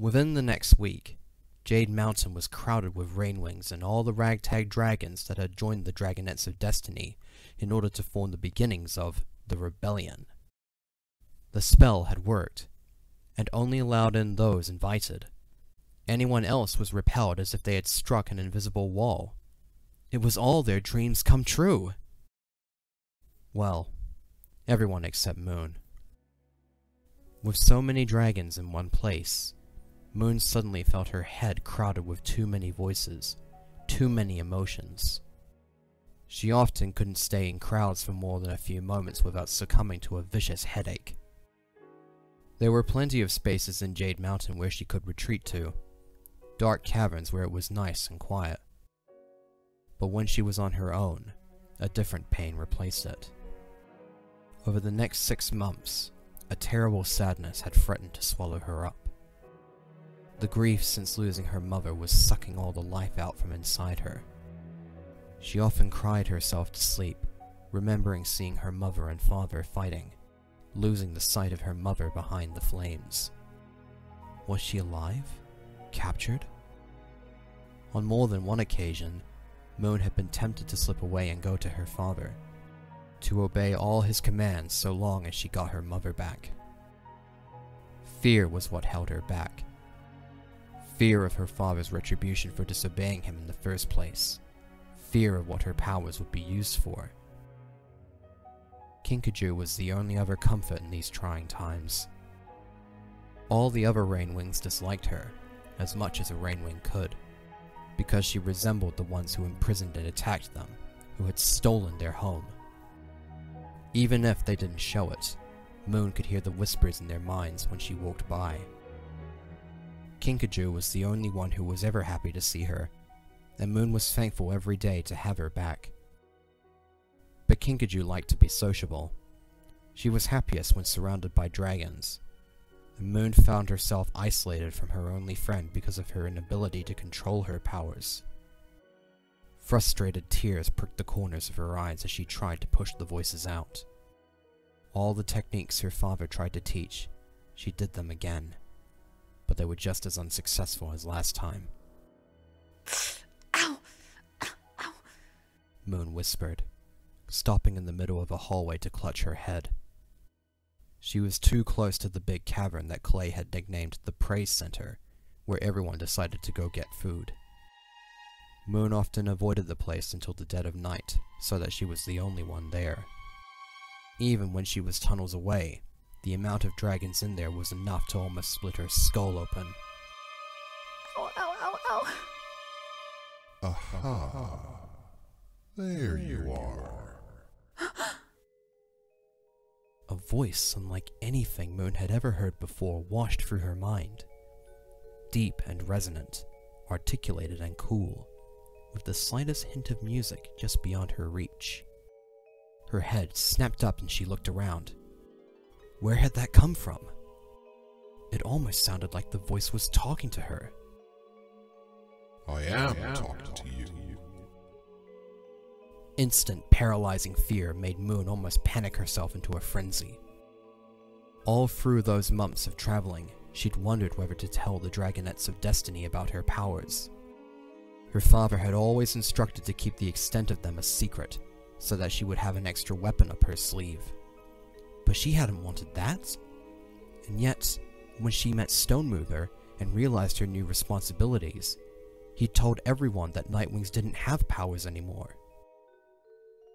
Within the next week, Jade Mountain was crowded with Rainwings and all the ragtag dragons that had joined the Dragonettes of Destiny in order to form the beginnings of the Rebellion. The spell had worked, and only allowed in those invited. Anyone else was repelled as if they had struck an invisible wall. It was all their dreams come true! Well, everyone except Moon. With so many dragons in one place, Moon suddenly felt her head crowded with too many voices, too many emotions. She often couldn't stay in crowds for more than a few moments without succumbing to a vicious headache. There were plenty of spaces in Jade Mountain where she could retreat to, dark caverns where it was nice and quiet. But when she was on her own, a different pain replaced it. Over the next 6 months, a terrible sadness had threatened to swallow her up. The grief since losing her mother was sucking all the life out from inside her. She often cried herself to sleep, remembering seeing her mother and father fighting, losing the sight of her mother behind the flames. Was she alive? Captured? On more than one occasion, Moon had been tempted to slip away and go to her father, to obey all his commands so long as she got her mother back. Fear was what held her back. Fear of her father's retribution for disobeying him in the first place. Fear of what her powers would be used for. Kinkajou was the only other comfort in these trying times. All the other Rainwings disliked her, as much as a Rainwing could, because she resembled the ones who imprisoned and attacked them, who had stolen their home. Even if they didn't show it, Moon could hear the whispers in their minds when she walked by. Kinkajou was the only one who was ever happy to see her, and Moon was thankful every day to have her back. But Kinkajou liked to be sociable. She was happiest when surrounded by dragons, and Moon found herself isolated from her only friend because of her inability to control her powers. Frustrated tears pricked the corners of her eyes as she tried to push the voices out. All the techniques her father tried to teach, she did them again, but they were just as unsuccessful as last time. Ow! Ow! Ow! Moon whispered, stopping in the middle of a hallway to clutch her head. She was too close to the big cavern that Clay had nicknamed the Praise Center, where everyone decided to go get food. Moon often avoided the place until the dead of night, so that she was the only one there. Even when she was tunnels away, the amount of dragons in there was enough to almost split her skull open. Ow, ow, ow, ow. Aha! There you are. A voice unlike anything Moon had ever heard before washed through her mind. Deep and resonant, articulated and cool, with the slightest hint of music just beyond her reach. Her head snapped up and she looked around. Where had that come from? It almost sounded like the voice was talking to her. I am talking to you. Instant, paralyzing fear made Moon almost panic herself into a frenzy. All through those months of traveling, she'd wondered whether to tell the Dragonettes of Destiny about her powers. Her father had always instructed to keep the extent of them a secret, so that she would have an extra weapon up her sleeve. But she hadn't wanted that. And yet, when she met Stonemover and realized her new responsibilities, he told everyone that Nightwings didn't have powers anymore.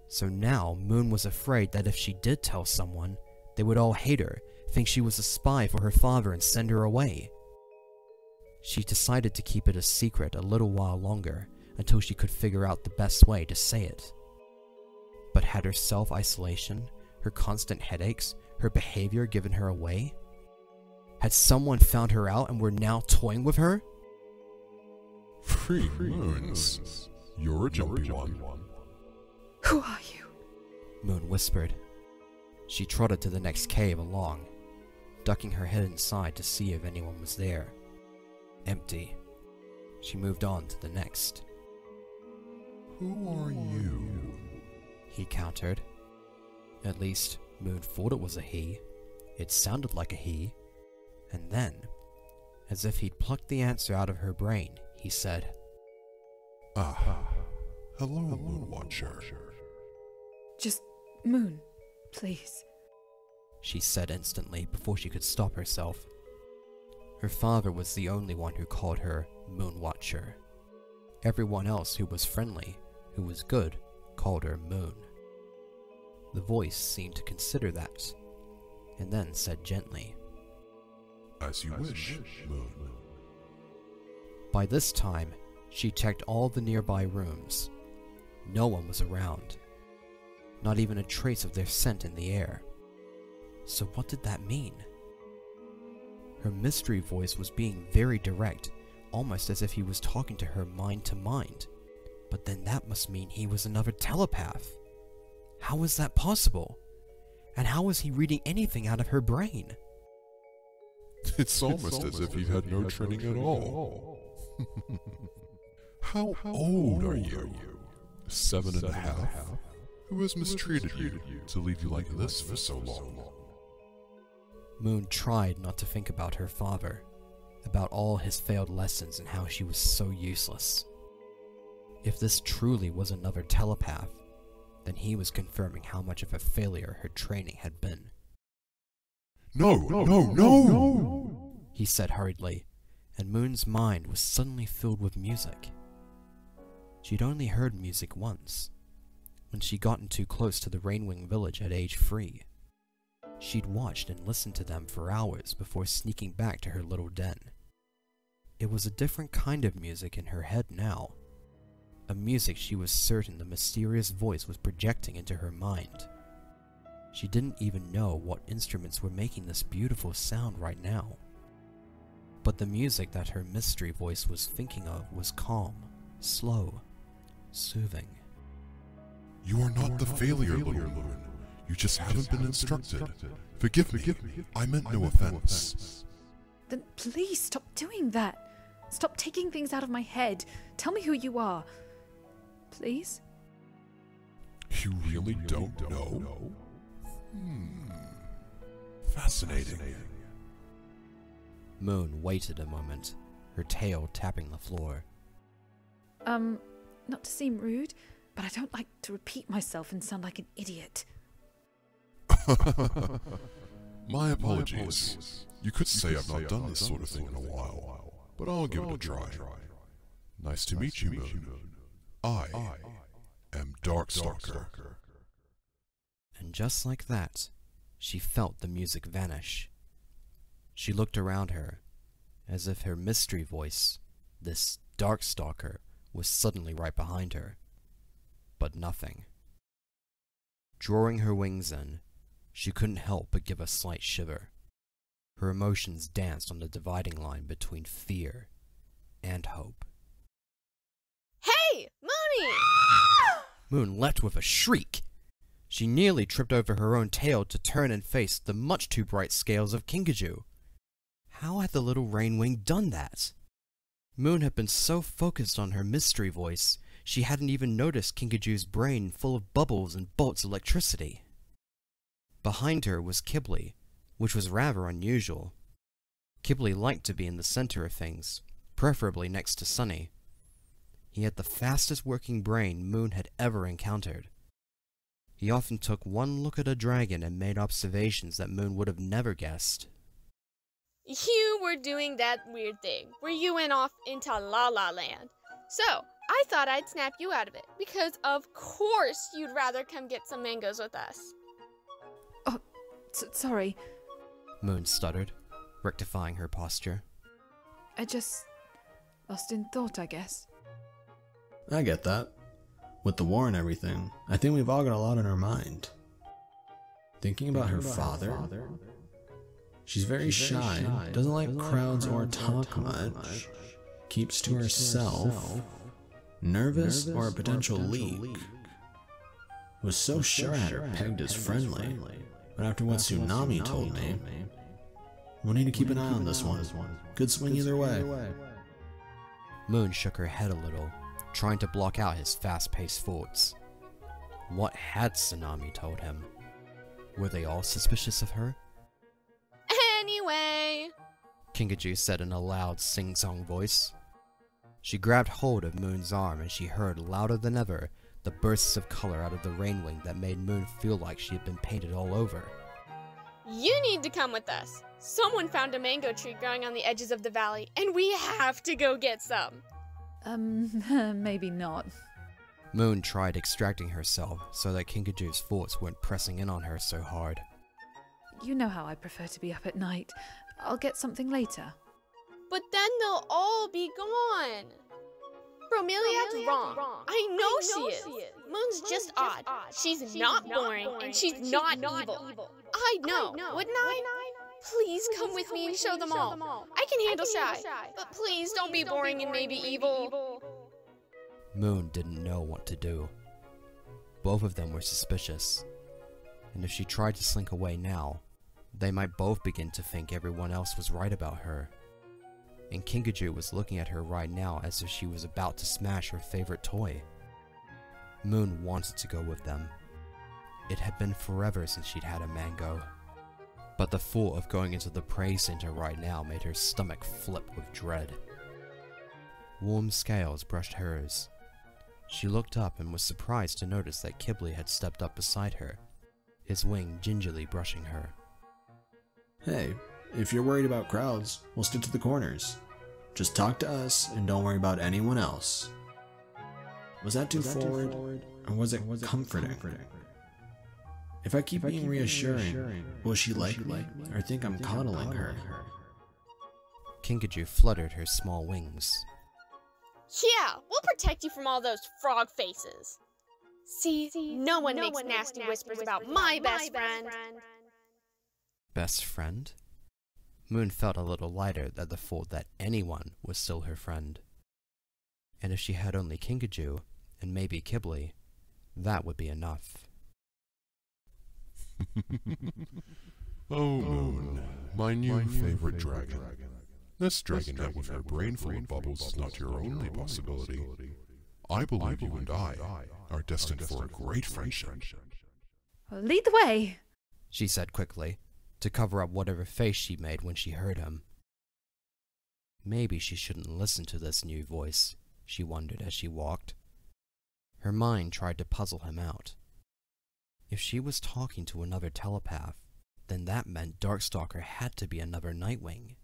So now, Moon was afraid that if she did tell someone, they would all hate her, think she was a spy for her father and send her away. She decided to keep it a secret a little while longer, until she could figure out the best way to say it. But had her self-isolation, her constant headaches, her behavior given her away? Had someone found her out and were now toying with her? 3 moons. You're a jumpy one. Who are you? Moon whispered. She trotted to the next cave along, ducking her head inside to see if anyone was there. Empty. She moved on to the next. Who are you? He countered. At least, Moon thought it was a he. It sounded like a he. And then, As if he'd plucked the answer out of her brain, he said, Ah, hello, Moonwatcher. Just Moon, please. She said instantly before she could stop herself. Her father was the only one who called her Moonwatcher. Everyone else who was friendly, who was good, called her Moon. The voice seemed to consider that, and then said gently, As you wish, Moon. By this time, she checked all the nearby rooms. No one was around. Not even a trace of their scent in the air. So what did that mean? Her mystery voice was being very direct, almost as if he was talking to her mind to mind. But then that must mean he was another telepath. How was that possible? And how was he reading anything out of her brain? It's almost as if you had no training at all. How old are you? 7.5? Who has mistreated you to leave you like this for so long? Moon tried not to think about her father, about all his failed lessons and how she was so useless. If this truly was another telepath, then he was confirming how much of a failure her training had been. No! He said hurriedly, and Moon's mind was suddenly filled with music. She'd only heard music once, when she'd gotten too close to the Rainwing village at age 3. She'd watched and listened to them for hours before sneaking back to her little den. It was a different kind of music in her head now. A music she was certain the mysterious voice was projecting into her mind. She didn't even know what instruments were making this beautiful sound right now. But the music that her mystery voice was thinking of was calm, slow, soothing. You are not the failure, little Moon. You just haven't been instructed. Forgive me. I meant no offense. Then please stop doing that. Stop taking things out of my head. Tell me who you are. Please? You really don't know? Fascinating. Moon waited a moment, her tail tapping the floor. Not to seem rude, but I don't like to repeat myself and sound like an idiot. My apologies. You could say I've not done this sort of thing in a while, but I'll give it a try. Nice to meet you, Moon. I am Darkstalker. And just like that, she felt the music vanish. She looked around her, as if her mystery voice, this Darkstalker, was suddenly right behind her. But nothing. Drawing her wings in, she couldn't help but give a slight shiver. Her emotions danced on the dividing line between fear and hope. Hey, Moony! Moon leapt with a shriek. She nearly tripped over her own tail to turn and face the much too bright scales of Kinkajou. How had the little Rainwing done that? Moon had been so focused on her mystery voice, she hadn't even noticed Kinkajou's brain full of bubbles and bolts of electricity. Behind her was Qibli, which was rather unusual. Qibli liked to be in the center of things, preferably next to Sunny. He had the fastest working brain Moon had ever encountered. He often took one look at a dragon and made observations that Moon would have never guessed. You were doing that weird thing where you went off into La La Land. So, I thought I'd snap you out of it, because of course you'd rather come get some mangoes with us. Oh, sorry. Moon stuttered, rectifying her posture. I just lost in thought, I guess. I get that. With the war and everything, I think we've all got a lot on our mind. Thinking about her father? She's very shy, doesn't like crowds or talk much, keeps to herself, nervous or a potential leak. Was so sure I had her pegged as friendly, but after what Tsunami told me, we'll need to keep an eye on this one. Could swing either way. Moon shook her head a little, trying to block out his fast-paced thoughts. What had Tsunami told him? Were they all suspicious of her? Anyway, Kinkajou said in a loud, sing-song voice. She grabbed hold of Moon's arm and she heard, louder than ever, the bursts of color out of the rainwing that made Moon feel like she had been painted all over. You need to come with us. Someone found a mango tree growing on the edges of the valley, and we have to go get some. Maybe not. Moon tried extracting herself so that Kinkajou's thoughts weren't pressing in on her so hard. You know how I prefer to be up at night. I'll get something later. But then they'll all be gone. Bromeliad's wrong. I know she is. Moon's just odd. She's not boring, and she's not evil. I'd know, wouldn't I? Please come with me and show them all. I can handle shy, but please don't be boring and maybe evil. Moon didn't know what to do. Both of them were suspicious, and if she tried to slink away now, they might both begin to think everyone else was right about her. And Kinkajou was looking at her right now as if she was about to smash her favorite toy. Moon wanted to go with them. It had been forever since she'd had a mango. But the thought of going into the prey center right now made her stomach flip with dread. Warm scales brushed hers. She looked up and was surprised to notice that Qibli had stepped up beside her, his wing gingerly brushing her. Hey, if you're worried about crowds, we'll stick to the corners. Just talk to us and don't worry about anyone else. Was that too forward, or was it comforting? If I keep being reassuring, will she like me, or think I'm coddling her? Kinkajou fluttered her small wings. Yeah, we'll protect you from all those frog faces. See, no one makes nasty whispers about my best friend. Best friend? Moon felt a little lighter at the thought that anyone was still her friend. And if she had only Kinkajou, and maybe Qibli, that would be enough. Oh, Moon, my new favorite dragon. This dragonette with her brain full of bubbles is not your only possibility. I believe you and I are destined for a great friendship. Well, lead the way, she said quickly, to cover up whatever face she made when she heard him. Maybe she shouldn't listen to this new voice, she wondered as she walked. Her mind tried to puzzle him out. If she was talking to another telepath, then that meant Darkstalker had to be another Nightwing.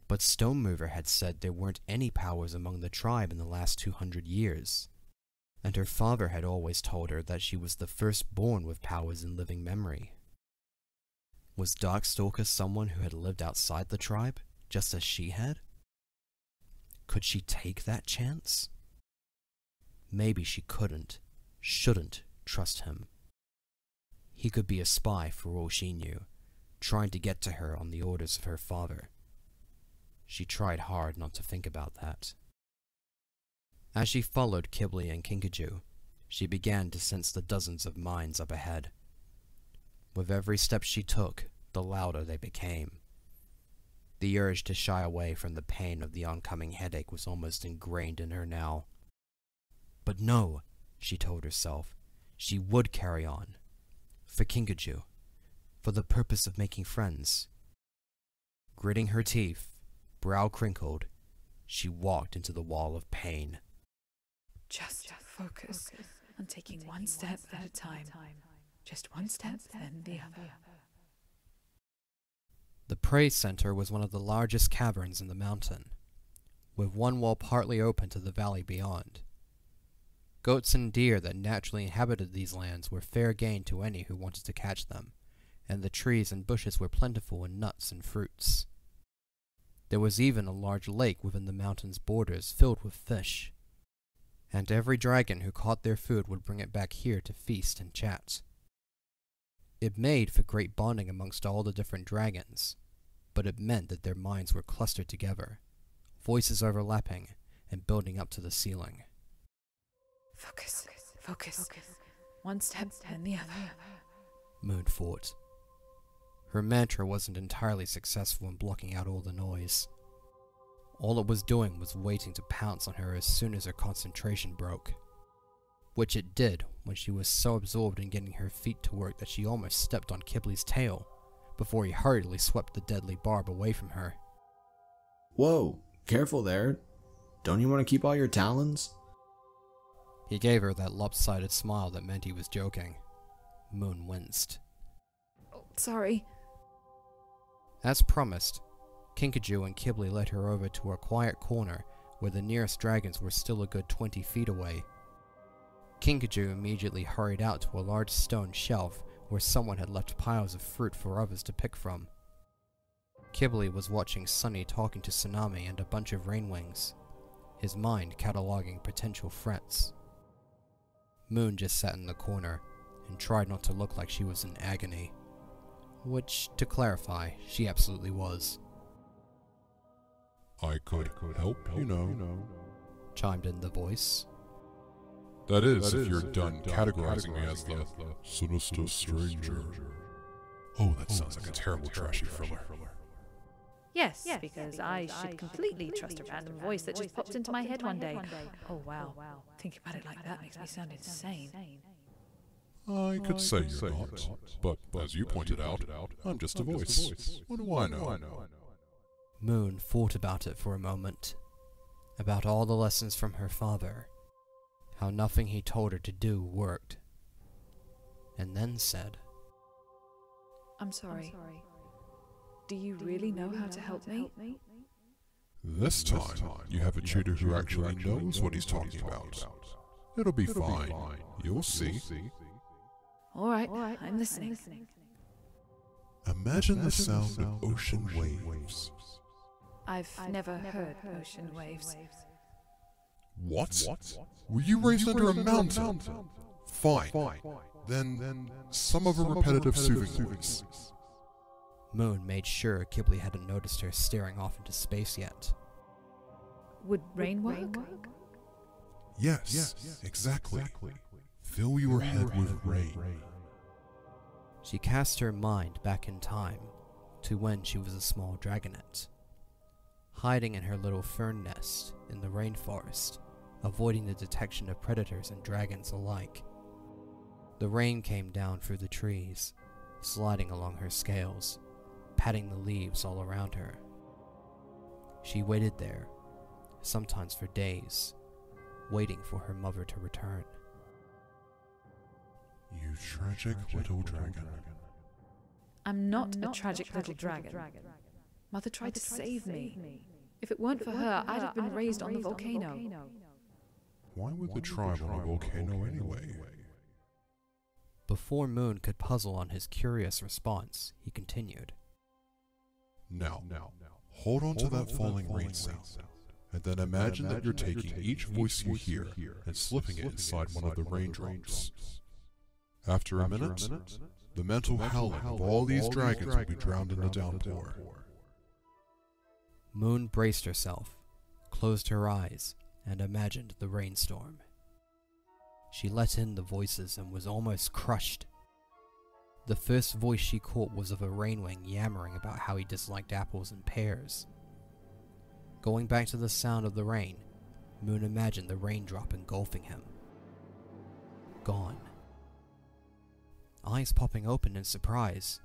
But Stone Mover had said there weren't any powers among the tribe in the last 200 years, and her father had always told her that she was the firstborn with powers in living memory. Was Darkstalker someone who had lived outside the tribe, just as she had? Could she take that chance? Maybe she shouldn't trust him. He could be a spy for all she knew, trying to get to her on the orders of her father. She tried hard not to think about that. As she followed Qibli and Kinkajou, she began to sense the dozens of minds up ahead. With every step she took, the louder they became. The urge to shy away from the pain of the oncoming headache was almost ingrained in her now. But no, she told herself, she would carry on. For Kinkajou. For the purpose of making friends. Gritting her teeth, brow crinkled, she walked into the wall of pain. Just focus on taking one step at a time. Just one step, then the other. The prey center was one of the largest caverns in the mountain, with one wall partly open to the valley beyond. Goats and deer that naturally inhabited these lands were fair game to any who wanted to catch them, and the trees and bushes were plentiful in nuts and fruits. There was even a large lake within the mountain's borders filled with fish, and every dragon who caught their food would bring it back here to feast and chat. It made for great bonding amongst all the different dragons, but it meant that their minds were clustered together, voices overlapping and building up to the ceiling. Focus. One step, then the other. Moon thought. Her mantra wasn't entirely successful in blocking out all the noise. All it was doing was waiting to pounce on her as soon as her concentration broke. Which it did when she was so absorbed in getting her feet to work that she almost stepped on Qibli's tail, before he hurriedly swept the deadly barb away from her. Whoa, careful there. Don't you want to keep all your talons? He gave her that lopsided smile that meant he was joking. Moon winced. Oh, sorry. As promised, Kinkajou and Qibli led her over to a quiet corner where the nearest dragons were still a good 20 feet away. Kinkajou immediately hurried out to a large stone shelf where someone had left piles of fruit for others to pick from. Qibli was watching Sunny talking to Tsunami and a bunch of rainwings, his mind cataloging potential threats. Moon just sat in the corner and tried not to look like she was in agony, which, to clarify, she absolutely was. I could help, you know. Chimed in the voice. That is, if you're done categorizing me as the sinister stranger. Oh, that sounds like a terrible trashy thriller. Yes, because I should completely trust a random voice that just popped into my head one day. Oh wow, thinking about it like that makes me sound insane. I could say you're not, but as you pointed out, I'm just a voice. What do I know? Moon thought about it for a moment, about all the lessons from her father, how nothing he told her to do worked, and then said, I'm sorry. Do you really know how to help me? This time, you have a tutor who actually knows what he's talking about. It'll be fine. You'll see. Alright, I'm listening. Imagine the sound of ocean waves. I've never heard ocean waves. What? Were you raised under a mountain? Fine. Then some of a repetitive soothing voice. Moon made sure Qibli hadn't noticed her staring off into space yet. Would rain work? Yes, exactly. Fill your head with rain. She cast her mind back in time to when she was a small dragonet, hiding in her little fern nest in the rainforest, avoiding the detection of predators and dragons alike. The rain came down through the trees, sliding along her scales, patting the leaves all around her. She waited there, sometimes for days, waiting for her mother to return. You tragic little dragon. I'm not a tragic little dragon. Mother tried to save me. If it weren't for her, I'd have been raised on the volcano. Why would the tribe on a volcano anyway? Before Moon could puzzle on his curious response, he continued. Now, hold on to that falling rain sound, and then imagine that you're taking each voice you hear and slipping it inside one of the raindrops. After a minute, the mental howling of all these dragons will be drowned in the downpour. Moon braced herself, closed her eyes, and imagined the rainstorm. She let in the voices and was almost crushed. The first voice she caught was of a rainwing yammering about how he disliked apples and pears. Going back to the sound of the rain, Moon imagined the raindrop engulfing him. Gone. Eyes popping open in surprise,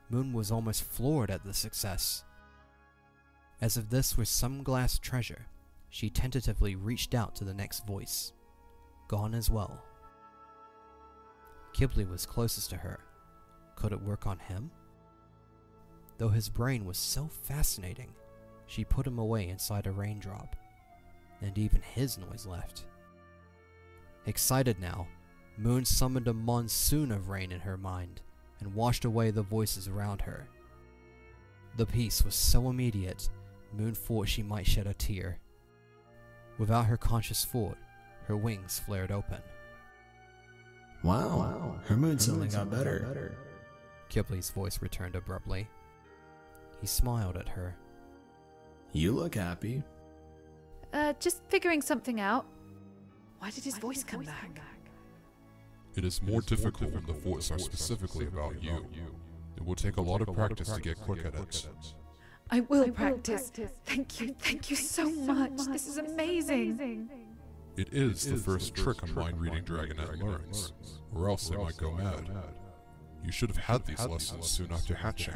Moon was almost floored at the success. As if this were some glass treasure, she tentatively reached out to the next voice. Gone as well. Qibli was closest to her. Could it work on him? Though his brain was so fascinating, she put him away inside a raindrop, and even his noise left. Excited now, Moon summoned a monsoon of rain in her mind and washed away the voices around her. The peace was so immediate, Moon thought she might shed a tear. Without her conscious thought, her wings flared open. Wow, her mood suddenly got better. Qibli's voice returned abruptly. He smiled at her. You look happy. Just figuring something out. Why did his voice come back? It is more difficult when the thoughts are specifically about you. It will take a lot of practice to get quick at it. I will practice. Thank you so much. This is amazing. It is the first trick a mind-reading dragonet learns, or else they might go mad. You should have had these lessons soon after hatching.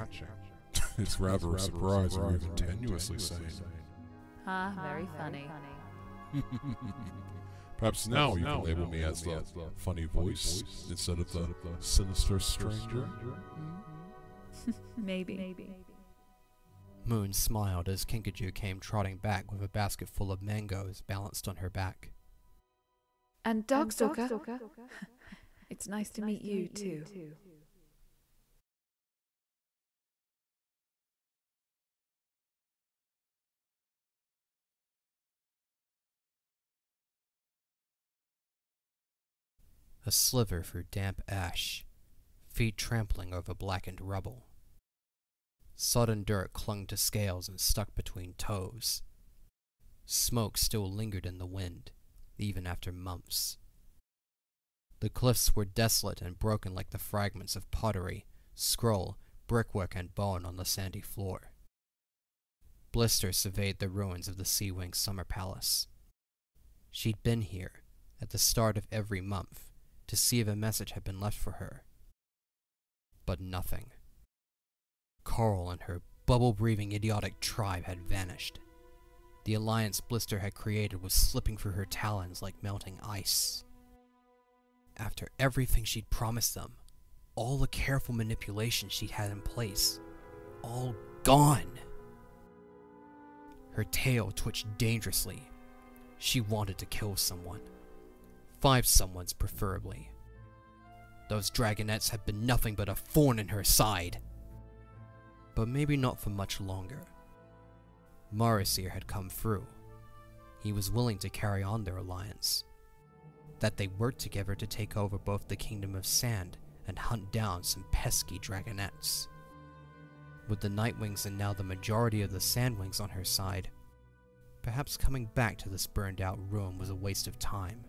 It's rather a surprise, or even tenuously sane. Very funny. Perhaps now you can label me as the funny voice instead of the sinister stranger. Maybe. Moon smiled as Kinkajou came trotting back with a basket full of mangoes balanced on her back. And Darkstalker, it's nice to meet you too. A sliver through damp ash, feet trampling over blackened rubble. Sodden dirt clung to scales and stuck between toes. Smoke still lingered in the wind, even after months. The cliffs were desolate and broken like the fragments of pottery, scroll, brickwork, and bone on the sandy floor. Blister surveyed the ruins of the Sea Wing summer palace. She'd been here, at the start of every month, to see if a message had been left for her. But nothing. Coral and her bubble-breathing idiotic tribe had vanished. The alliance Blister had created was slipping through her talons like melting ice. After everything she'd promised them, all the careful manipulation she'd had in place, all gone. Her tail twitched dangerously. She wanted to kill someone. 5 someones, preferably. Those dragonettes had been nothing but a thorn in her side. But maybe not for much longer. Morrisir had come through. He was willing to carry on their alliance. That they worked together to take over both the Kingdom of Sand and hunt down some pesky dragonettes. With the Nightwings and now the majority of the Sandwings on her side, perhaps coming back to this burned-out ruin was a waste of time.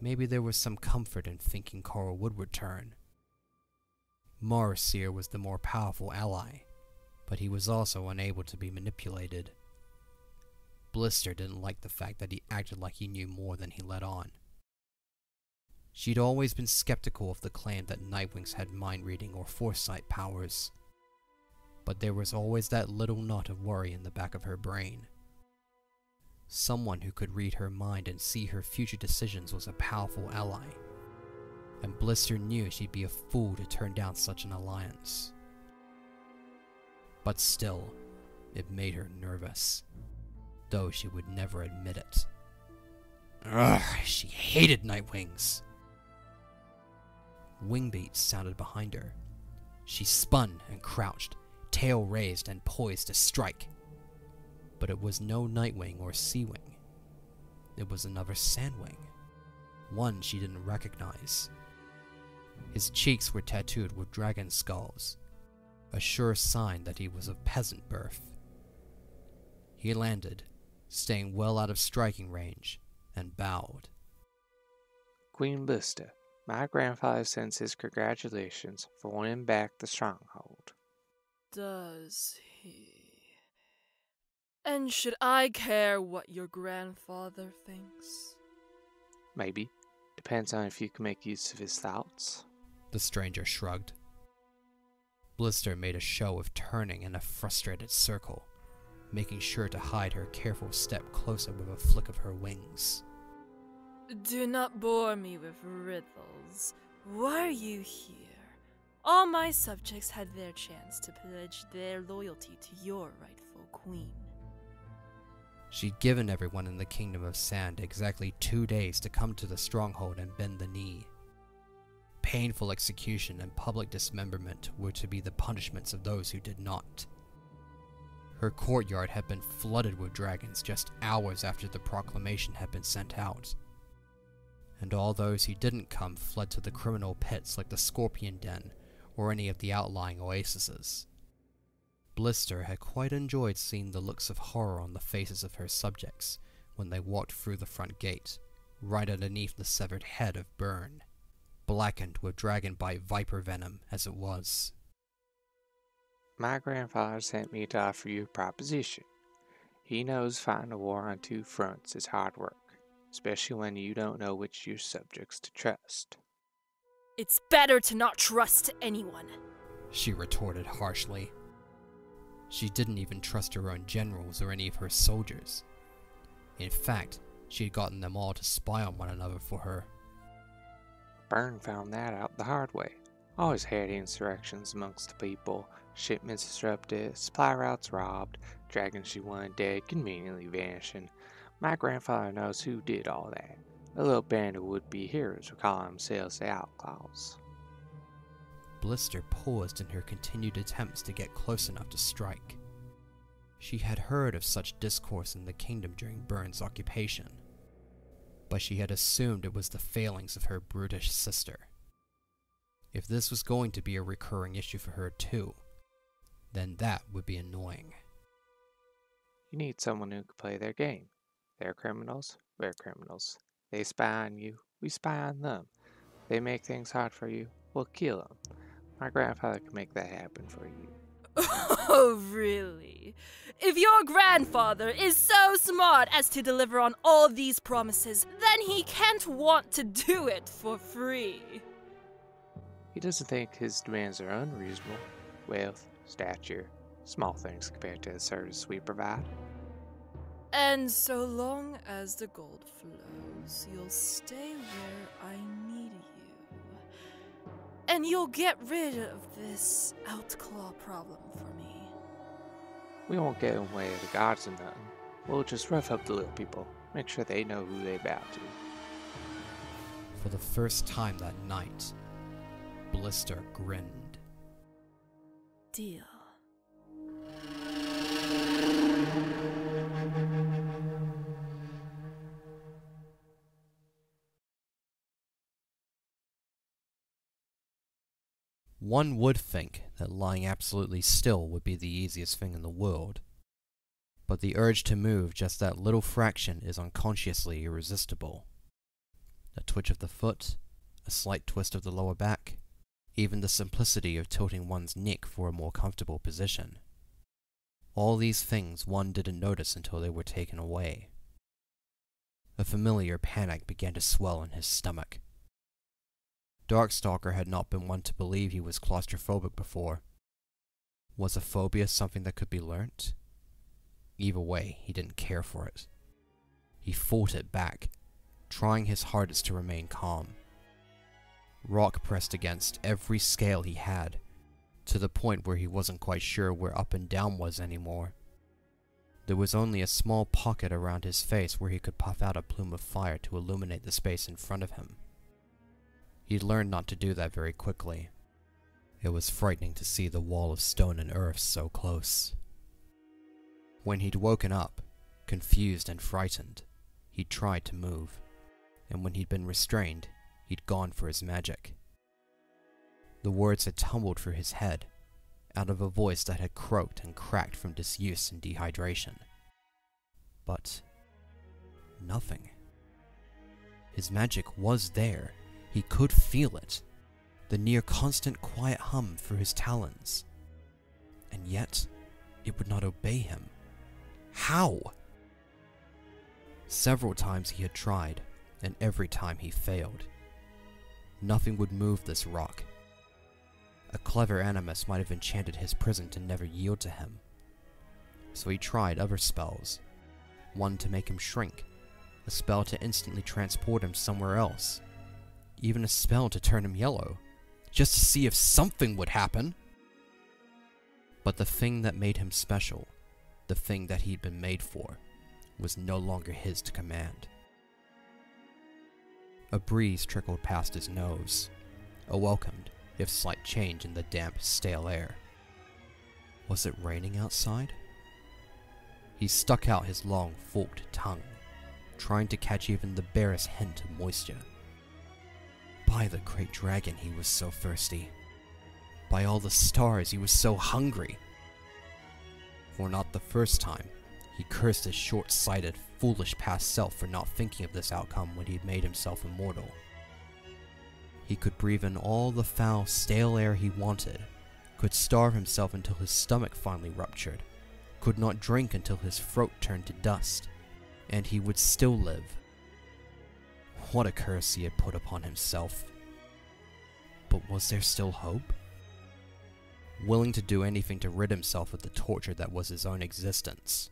Maybe there was some comfort in thinking Coral would return. Morrisir was the more powerful ally, but he was also unable to be manipulated. Blister didn't like the fact that he acted like he knew more than he let on. She'd always been skeptical of the claim that Nightwings had mind-reading or foresight powers, but there was always that little knot of worry in the back of her brain. Someone who could read her mind and see her future decisions was a powerful ally, and Blister knew she'd be a fool to turn down such an alliance. But still, it made her nervous, though she would never admit it. Ugh, she hated Nightwings! Wingbeats sounded behind her. She spun and crouched, tail raised and poised to strike. But it was no Nightwing or Seawing. It was another Sandwing, one she didn't recognize. His cheeks were tattooed with dragon skulls, a sure sign that he was of peasant birth. He landed, staying well out of striking range, and bowed. Queen Blister, my grandfather sends his congratulations for winning back the stronghold. Does he? And should I care what your grandfather thinks? Maybe. Depends on if you can make use of his thoughts. The stranger shrugged. Blister made a show of turning in a frustrated circle, making sure to hide her careful step closer with a flick of her wings. Do not bore me with riddles. Why are you here? All my subjects had their chance to pledge their loyalty to your rightful queen. She'd given everyone in the Kingdom of Sand exactly 2 days to come to the stronghold and bend the knee. Painful execution and public dismemberment were to be the punishments of those who did not. Her courtyard had been flooded with dragons just hours after the proclamation had been sent out. And all those who didn't come fled to the criminal pits like the Scorpion Den or any of the outlying oases. Blister had quite enjoyed seeing the looks of horror on the faces of her subjects when they walked through the front gate, right underneath the severed head of Burn, blackened with dragonbite viper venom as it was. My grandfather sent me to offer you a proposition. He knows fighting a war on 2 fronts is hard work, especially when you don't know which of your subjects to trust. It's better to not trust anyone, She retorted harshly. She didn't even trust her own generals or any of her soldiers. In fact, she had gotten them all to spy on one another for her. Byrne found that out the hard way. Always had insurrections amongst the people, shipments disrupted, supply routes robbed, dragons she wanted dead conveniently vanishing. My grandfather knows who did all that. A little band of would-be heroes who call themselves the Outlaws. Blister paused in her continued attempts to get close enough to strike. She had heard of such discourse in the kingdom during Byrne's occupation, but she had assumed it was the failings of her brutish sister. If this was going to be a recurring issue for her too, then that would be annoying. You need someone who can play their game. They're criminals, we're criminals. They spy on you, we spy on them. They make things hard for you, we'll kill them. My grandfather can make that happen for you. Oh, really? If your grandfather is so smart as to deliver on all these promises, then he can't want to do it for free. He doesn't think his demands are unreasonable. Wealth, stature, small things compared to the service we provide. And so long as the gold flows, you'll stay where I need you. And you'll get rid of this outclaw problem for me. We won't get in the way of the gods or nothing. We'll just rough up the little people, make sure they know who they bow to. For the first time that night, Blister grinned. Deal. One would think that lying absolutely still would be the easiest thing in the world, but the urge to move just that little fraction is unconsciously irresistible. A twitch of the foot, a slight twist of the lower back, even the simplicity of tilting one's neck for a more comfortable position. All these things one didn't notice until they were taken away. A familiar panic began to swell in his stomach. Darkstalker had not been one to believe he was claustrophobic before. Was a phobia something that could be learnt? Either way, he didn't care for it. He fought it back, trying his hardest to remain calm. Rock pressed against every scale he had, to the point where he wasn't quite sure where up and down was anymore. There was only a small pocket around his face where he could puff out a plume of fire to illuminate the space in front of him. He'd learned not to do that very quickly. It was frightening to see the wall of stone and earth so close. When he'd woken up, confused and frightened, he'd tried to move, and when he'd been restrained, he'd gone for his magic. The words had tumbled through his head, out of a voice that had croaked and cracked from disuse and dehydration. But nothing. His magic was there. He could feel it, the near constant quiet hum through his talons. And yet, it would not obey him. How? Several times he had tried, and every time he failed. Nothing would move this rock. A clever animus might have enchanted his prison to never yield to him. So he tried other spells. One to make him shrink, a spell to instantly transport him somewhere else. Even a spell to turn him yellow, just to see if something would happen. But the thing that made him special, the thing that he'd been made for, was no longer his to command. A breeze trickled past his nose, a welcomed, if slight change in the damp, stale air. Was it raining outside? He stuck out his long, forked tongue, trying to catch even the barest hint of moisture. By the great dragon, he was so thirsty. By all the stars, he was so hungry. For not the first time, he cursed his short-sighted, foolish past self for not thinking of this outcome when he had made himself immortal. He could breathe in all the foul, stale air he wanted, could starve himself until his stomach finally ruptured, could not drink until his throat turned to dust, and he would still live. What a curse he had put upon himself. But was there still hope? Willing to do anything to rid himself of the torture that was his own existence,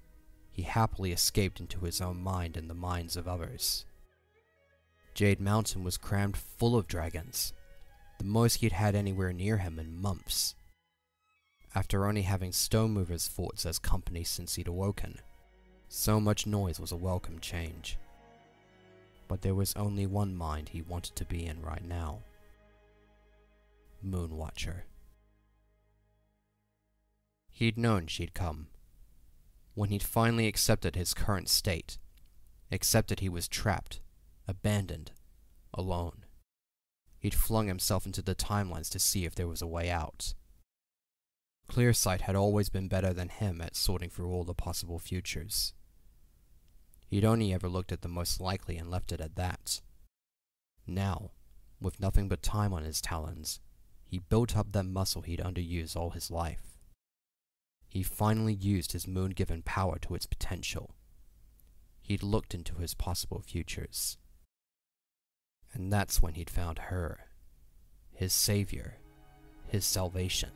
he happily escaped into his own mind and the minds of others. Jade Mountain was crammed full of dragons, the most he'd had anywhere near him in months. After only having Stone Movers forts as company since he'd awoken, so much noise was a welcome change. But there was only one mind he wanted to be in right now. Moonwatcher. He'd known she'd come. When he'd finally accepted his current state, accepted he was trapped, abandoned, alone, he'd flung himself into the timelines to see if there was a way out. Clearsight had always been better than him at sorting through all the possible futures. He'd only ever looked at the most likely and left it at that. Now, with nothing but time on his talons, he built up that muscle he'd underused all his life. He finally used his moon-given power to its potential. He'd looked into his possible futures. And that's when he'd found her. His savior. His salvation.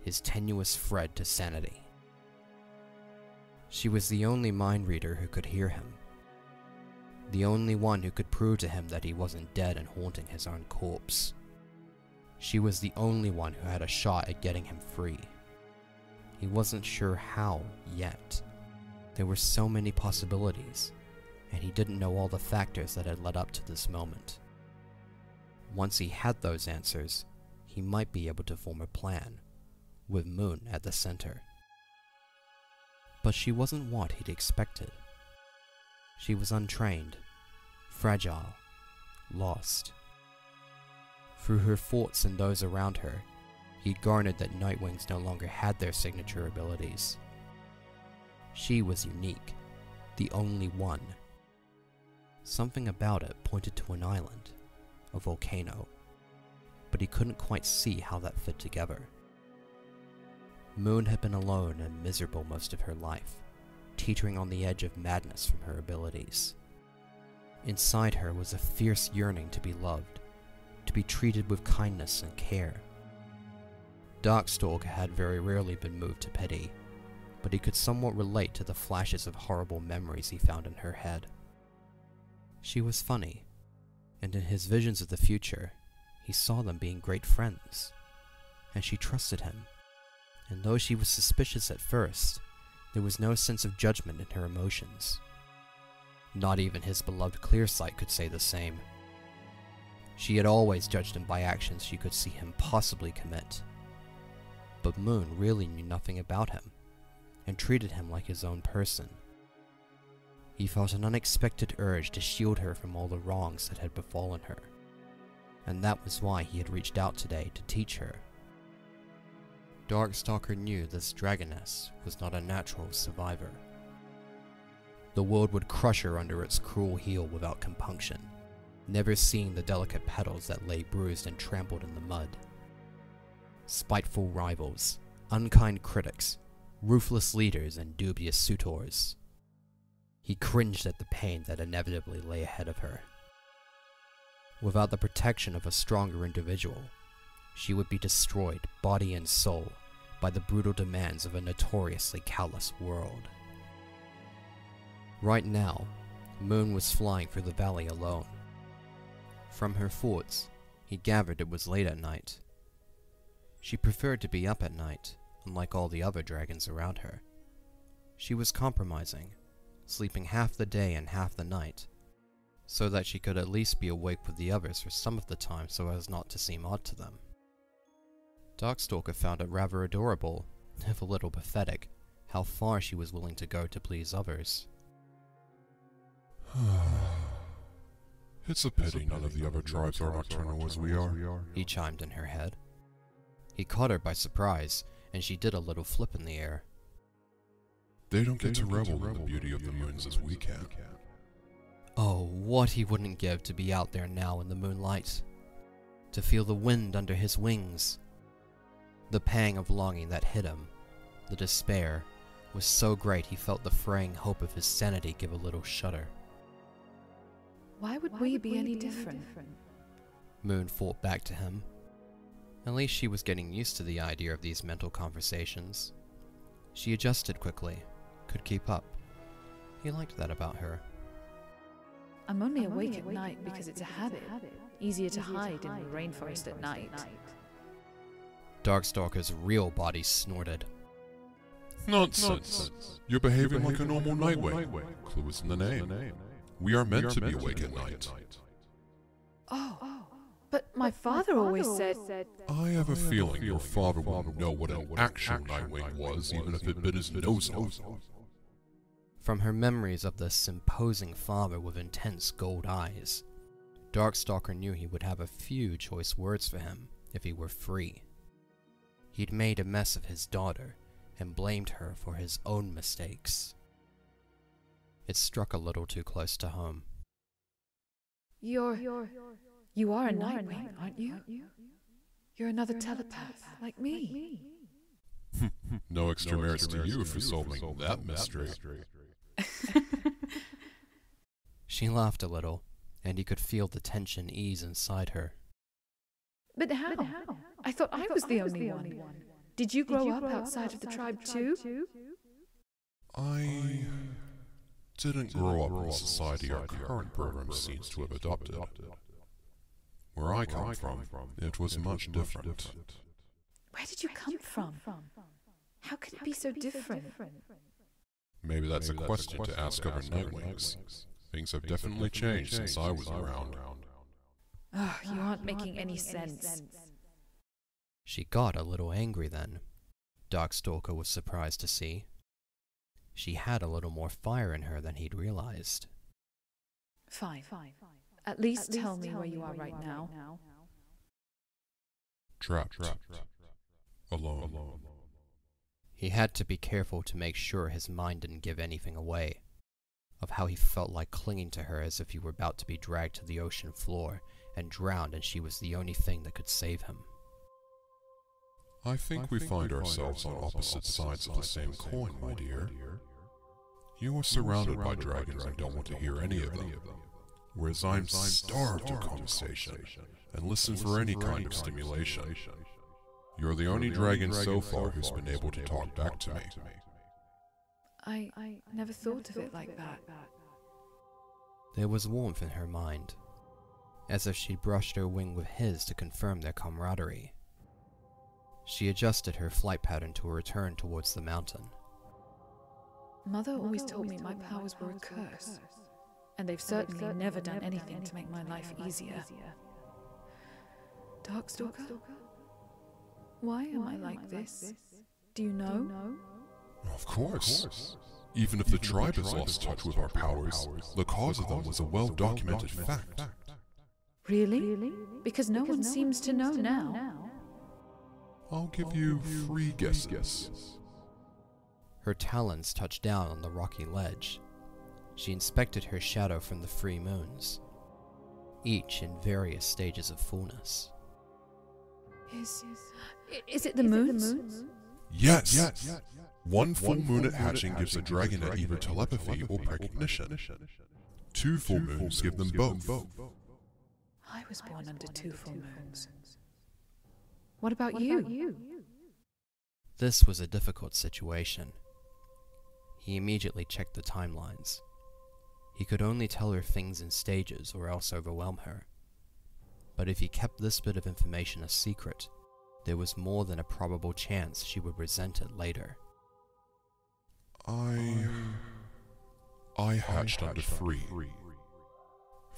His tenuous thread to sanity. She was the only mind reader who could hear him. The only one who could prove to him that he wasn't dead and haunting his own corpse. She was the only one who had a shot at getting him free. He wasn't sure how yet. There were so many possibilities, and he didn't know all the factors that had led up to this moment. Once he had those answers, he might be able to form a plan, with Moon at the center. But she wasn't what he'd expected. She was untrained, fragile, lost. Through her thoughts and those around her, he'd garnered that Nightwings no longer had their signature abilities. She was unique, the only one. Something about it pointed to an island, a volcano, but he couldn't quite see how that fit together. Moon had been alone and miserable most of her life, teetering on the edge of madness from her abilities. Inside her was a fierce yearning to be loved, to be treated with kindness and care. Darkstalker had very rarely been moved to pity, but he could somewhat relate to the flashes of horrible memories he found in her head. She was funny, and in his visions of the future, he saw them being great friends, and she trusted him. And though she was suspicious at first, there was no sense of judgment in her emotions. Not even his beloved Clearsight could say the same. She had always judged him by actions she could see him possibly commit. But Moon really knew nothing about him, and treated him like his own person. He felt an unexpected urge to shield her from all the wrongs that had befallen her, and that was why he had reached out today to teach her. Darkstalker knew this dragoness was not a natural survivor. The world would crush her under its cruel heel without compunction, never seeing the delicate petals that lay bruised and trampled in the mud. Spiteful rivals, unkind critics, ruthless leaders, and dubious suitors. He cringed at the pain that inevitably lay ahead of her. Without the protection of a stronger individual, she would be destroyed, body and soul, by the brutal demands of a notoriously callous world. Right now, Moon was flying through the valley alone. From her thoughts, he gathered it was late at night. She preferred to be up at night, unlike all the other dragons around her. She was compromising, sleeping half the day and half the night, so that she could at least be awake with the others for some of the time so as not to seem odd to them. Darkstalker found it rather adorable, if a little pathetic, how far she was willing to go to please others. It's a pity none of the other tribes are nocturnal as we are. He chimed in her head. He caught her by surprise, and she did a little flip in the air. They don't get to revel in the beauty of the moons as we can. Oh, what he wouldn't give to be out there now in the moonlight. To feel the wind under his wings. The pang of longing that hit him, the despair, was so great he felt the fraying hope of his sanity give a little shudder. Why would we be any different? Moon fought back to him. At least she was getting used to the idea of these mental conversations. She adjusted quickly, could keep up. He liked that about her. I'm only awake at night because it's a habit. Easier to hide in the rainforest at night. Darkstalker's real body snorted. Nonsense. You're behaving like a normal Nightwing. Clue is in the name. We are meant to be awake at night. Oh, but my father always said... I have a feeling your father wouldn't know what an actual Nightwing was, even if it bit his nose off. From her memories of this imposing father with intense gold eyes, Darkstalker knew he would have a few choice words for him if he were free. He'd made a mess of his daughter and blamed her for his own mistakes. It struck a little too close to home. You are a Nightwing, aren't you? You're another telepath, like me. No extra merits to you for solving that mystery. She laughed a little, and he could feel the tension ease inside her. But how? I thought I was the only one. Did you grow up outside of the tribe too? I didn't grow up in the society our current program seems to have adopted. Where I come from, it was much different. Where did you come from? How could it be so different? Maybe that's a question to ask other Nightwings. Things have definitely changed since I was around. Oh, you aren't making any sense. She got a little angry then. Darkstalker was surprised to see. She had a little more fire in her than he'd realized. Fine. At least tell me where you are right now. Trapped. Alone. He had to be careful to make sure his mind didn't give anything away, of how he felt like clinging to her as if he were about to be dragged to the ocean floor and drowned and she was the only thing that could save him. I think we find ourselves on opposite sides of the same coin, my dear. You are surrounded by dragons and don't want to hear any of them, whereas I'm starved of conversation and listen for any kind of stimulation. You're the only dragon so far who's been able to talk back to me. I never thought of it like that. There was warmth in her mind, as if she brushed her wing with his to confirm their camaraderie. She adjusted her flight pattern to a return towards the mountain. Mother always told me my powers were a curse, and they've certainly never done anything to make my life easier. Darkstalker? Why am I like this? Do you know? Of course. Even if the tribe has lost touch with our powers, the cause of them was a well-documented fact. Really? Because no one seems to know now. I'll give you 3 guesses. Her talons touched down on the rocky ledge. She inspected her shadow from the 3 moons, each in various stages of fullness. Is it the moons? Yes! One full moon at hatching gives a dragonette either telepathy or precognition. 2 full moons give them both. I was born under 2 full moons. What about you? This was a difficult situation. He immediately checked the timelines. He could only tell her things in stages or else overwhelm her. But if he kept this bit of information a secret, there was more than a probable chance she would resent it later. I hatched under 3.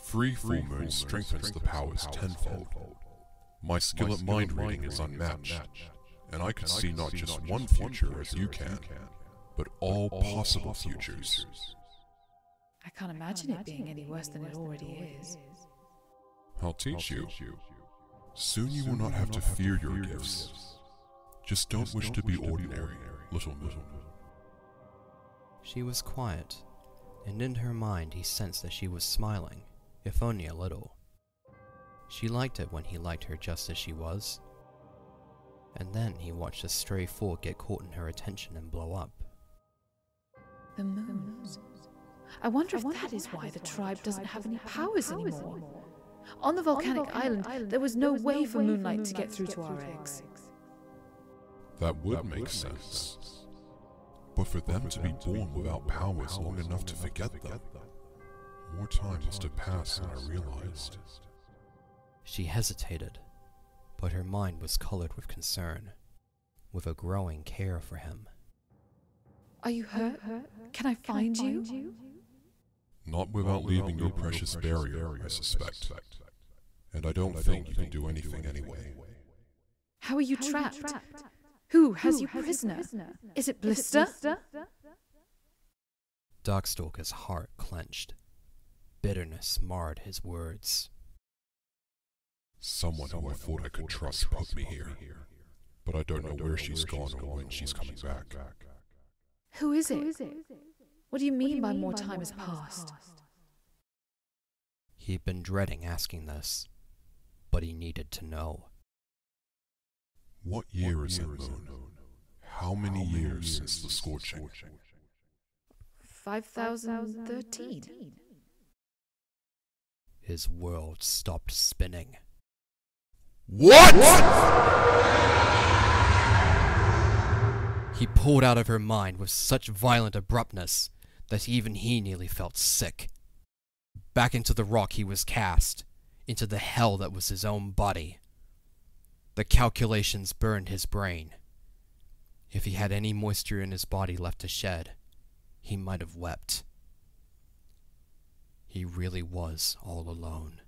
3 full moons strengthens the powers tenfold. My skill at mind reading is unmatched, and I could see not just one future as you can, but all possible futures. I can't imagine it being any worse than it already is. I'll teach you. Soon you will not have to fear your gifts. Just don't wish to be ordinary, little moon. She was quiet, and in her mind he sensed that she was smiling, if only a little. She liked it when he liked her just as she was. And then he watched a stray thought get caught in her attention and blow up. The moons. I wonder if that is why the tribe doesn't have any powers anymore. On the volcanic island, there was no way for moonlight to get through to our eggs. That would make sense. But for them to be born without powers long enough to forget them, more time must have passed than I realized. She hesitated, but her mind was colored with concern, with a growing care for him. Are you hurt? Can I find you? Not without leaving your precious barrier, I suspect. And I don't think you can do anything anyway. How are you trapped? Who has you prisoner? Is it Blister? Darkstalker's heart clenched. Bitterness marred his words. Someone who I thought I could trust put me here. But I don't know where she's gone or when she's coming back. Who is it? What do you mean by more time has passed? He'd been dreading asking this, but he needed to know. What year is it, Moon? How many years since the scorching? 5013. His world stopped spinning. What?! He pulled out of her mind with such violent abruptness that even he nearly felt sick. Back into the rock he was cast, into the hell that was his own body. The calculations burned his brain. If he had any moisture in his body left to shed, he might have wept. He really was all alone.